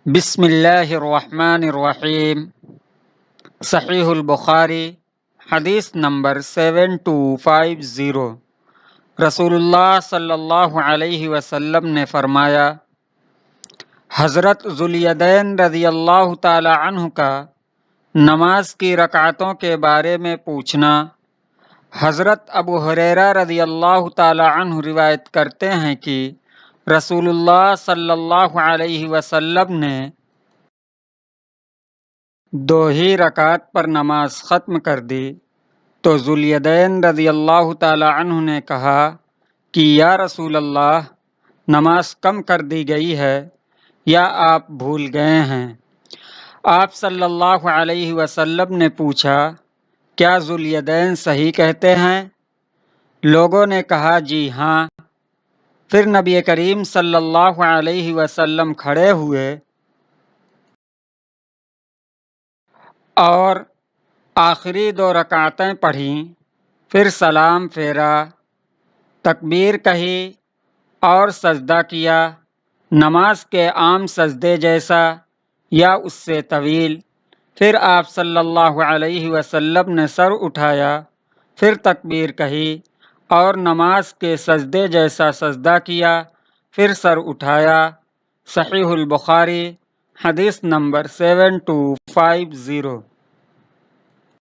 بسم اللہ الرحمن الرحیم۔ صحیح البخاری حدیث نمبر 7250۔ رسول اللہ صلی اللہ علیہ وسلم نے فرمایا، حضرت ذوالیدین رضی اللہ تعالی عنہ کا نماز کی رکعتوں کے بارے میں پوچھنا۔ حضرت ابو ہریرہ رضی اللہ تعالی عنہ روایت کرتے ہیں کہ رسول اللہ صلی اللہ علیہ وسلم نے 2 ہی رکعت پر نماز ختم کر دی تو ذوالیدین رضی اللہ تعالی عنہ نے کہا کہ یا رسول اللہ، نماز کم کر دی گئی ہے یا آپ بھول گئے ہیں؟ آپ صلی اللہ علیہ وسلم نے پوچھا، کیا ذوالیدین صحیح کہتے ہیں؟ لوگوں نے کہا جی ہاں۔ پھر نبی کریم صلی اللہ علیہ وسلم کھڑے ہوئے اور آخری 2 رکعتیں پڑھیں، پھر سلام پھیرا، تکبیر کہی اور سجدہ کیا، نماز کے عام سجدے جیسا یا اس سے طویل۔ پھر آپ صلی اللہ علیہ وسلم نے سر اٹھایا، پھر تکبیر کہی اور نماز کے سجدے جیسا سجدہ کیا، پھر سر اٹھایا۔ صحیح البخاری حدیث نمبر 7250۔